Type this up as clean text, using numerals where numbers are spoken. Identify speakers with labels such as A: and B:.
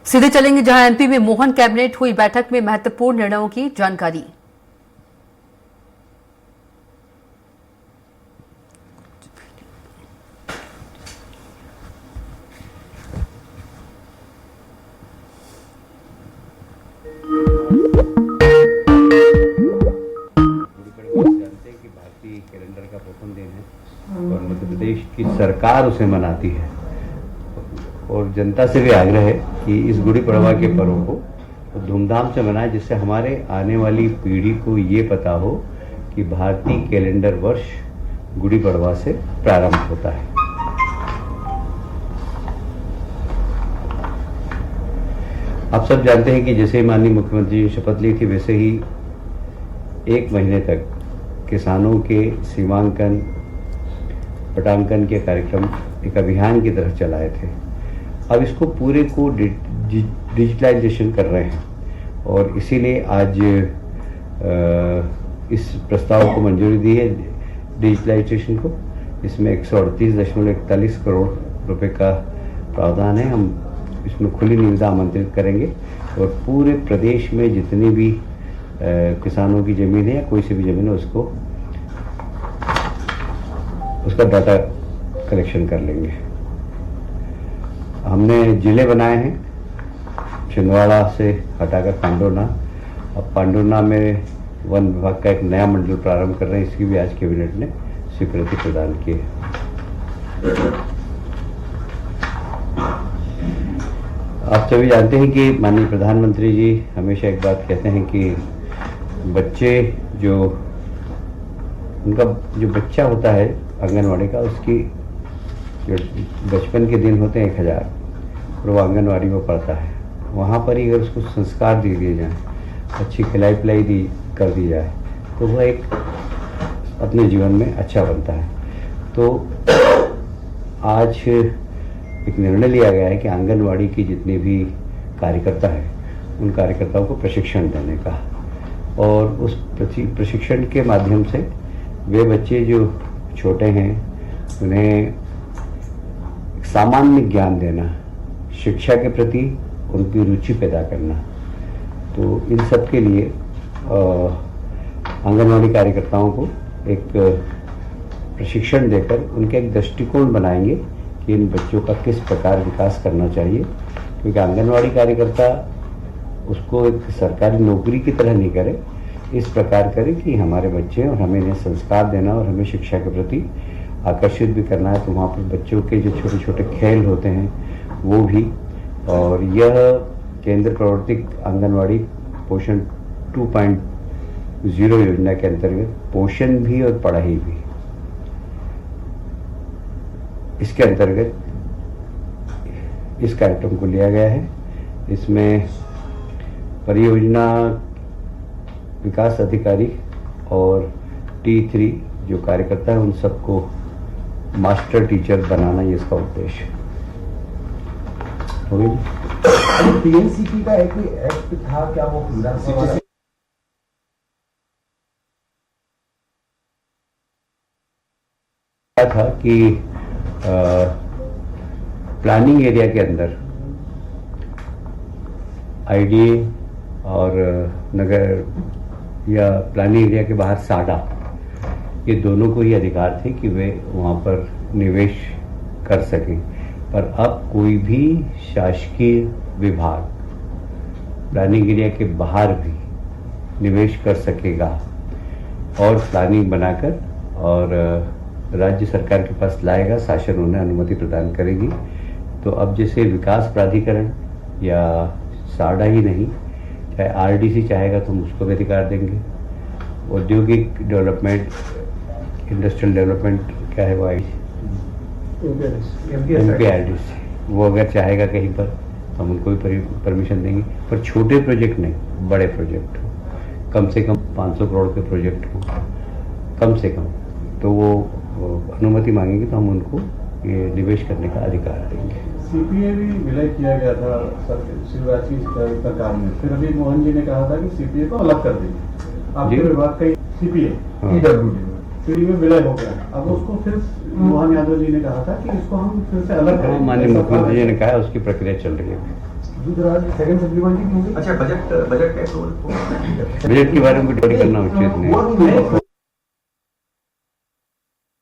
A: सीधे चलेंगे जहां एमपी में मोहन कैबिनेट हुई बैठक में महत्वपूर्ण निर्णयों की जानकारी।
B: जानते हैं कि भारतीय कैलेंडर का प्रथम दिन है और मध्य प्रदेश की सरकार उसे मनाती है और जनता से भी आग्रह है कि इस गुड़ी पड़वा के पर्व को धूमधाम से मनाएं, जिससे हमारे आने वाली पीढ़ी को ये पता हो कि भारतीय कैलेंडर वर्ष गुड़ी पड़वा से प्रारंभ होता है। आप सब जानते हैं कि जैसे माननीय मुख्यमंत्री ने शपथ ली थी, वैसे ही 1 महीने तक किसानों के सीमांकन पटांकन के कार्यक्रम एक अभियान की तरह चलाए थे। अब इसको पूरे को डिजिटलाइजेशन कर रहे हैं और इसीलिए आज इस प्रस्ताव को मंजूरी दी है डिजिटलाइजेशन को। इसमें 138.41 करोड़ रुपए का प्रावधान है। हम इसमें खुली निविदा आमंत्रित करेंगे और पूरे प्रदेश में जितनी भी किसानों की जमीन है या कोई सी भी जमीन है उसका डाटा कलेक्शन कर लेंगे। हमने जिले बनाए हैं, छिंदवाड़ा से हटाकर पांडुरना। अब पांडुरना में वन विभाग का एक नया मंडल प्रारंभ कर रहे हैं, इसकी भी आज कैबिनेट ने स्वीकृति प्रदान की है। आप सभी जानते हैं कि माननीय प्रधानमंत्री जी हमेशा एक बात कहते हैं कि बच्चे उनका जो बच्चा होता है आंगनवाड़ी का, उसकी जो बचपन के दिन होते हैं 1000 और वो आंगनवाड़ी में पढ़ता है, वहाँ पर ही अगर उसको संस्कार दे दिए जाएँ, अच्छी खिलाई पिलाई कर दी जाए तो वह एक अपने जीवन में अच्छा बनता है। तो आज एक निर्णय लिया गया है कि आंगनवाड़ी की जितने भी कार्यकर्ता है उन कार्यकर्ताओं को प्रशिक्षण देने का, और उस प्रशिक्षण के माध्यम से वे बच्चे जो छोटे हैं उन्हें सामान्य ज्ञान देना, शिक्षा के प्रति उनकी रुचि पैदा करना। तो इन सब के लिए आंगनवाड़ी कार्यकर्ताओं को एक प्रशिक्षण देकर उनके एक दृष्टिकोण बनाएंगे कि इन बच्चों का किस प्रकार विकास करना चाहिए, क्योंकि आंगनवाड़ी कार्यकर्ता उसको एक सरकारी नौकरी की तरह नहीं करे, इस प्रकार करे कि हमारे बच्चे और हमें इन्हें संस्कार देना और हमें शिक्षा के प्रति आकर्षित भी करना है। तो वहाँ पर बच्चों के जो छोटे छोटे खेल होते हैं वो भी, और यह केंद्र प्रवर्तित आंगनवाड़ी पोषण 2.0 योजना के अंतर्गत पोषण भी और पढ़ाई भी, इसके अंतर्गत इस कार्यक्रम को लिया गया है। इसमें परियोजना विकास अधिकारी और T3 जो कार्यकर्ता है उन सबको मास्टर टीचर बनाना, ये इसका उद्देश्य हो गया।
C: पीएनसीपी का एक एक्ट था, क्या वो विधानसभा
B: था कि प्लानिंग एरिया के अंदर आईडीए और नगर या प्लानिंग एरिया के बाहर साडा, ये दोनों को ही अधिकार थे कि वे वहाँ पर निवेश कर सकें। पर अब कोई भी शासकीय विभाग प्लानिंग एरिया के बाहर भी निवेश कर सकेगा और प्लानिंग बनाकर और राज्य सरकार के पास लाएगा, शासन उन्हें अनुमति प्रदान करेगी। तो अब जैसे विकास प्राधिकरण या साडा ही नहीं, चाहे आरडीसी चाहेगा तो हम उसको भी अधिकार देंगे। औद्योगिक डेवलपमेंट, इंडस्ट्रियल डेवलपमेंट क्या है वो एमपीआरडीसी, वो अगर चाहेगा कहीं पर हम उनको भी परमिशन देंगे। पर छोटे प्रोजेक्ट नहीं, बड़े प्रोजेक्ट हो, कम से कम 500 करोड़ के प्रोजेक्ट हो कम से कम, तो वो अनुमति मांगेंगे तो हम उनको ये निवेश करने का अधिकार देंगे।
C: सीपीए भी विलय किया गया था शिवराज की सरकार में, फिर अभी मोहन जी ने कहा था कि सीपीए को अलग कर देंगे। आपके विभाग का सीपीए फिर में विलय हो गया, अब उसको फिर मोहन यादव जी ने कहा था कि इसको हम फिर से अलग करें।
B: माननीय मुख्यमंत्री जी ने कहा उसकी प्रक्रिया चल रही है।
D: सेकंड सप्लीमेंट्री भी होगी।
E: अच्छा, बजट का अप्रूवल
B: बजट के बारे में टिप्पणी करना उचित नहीं।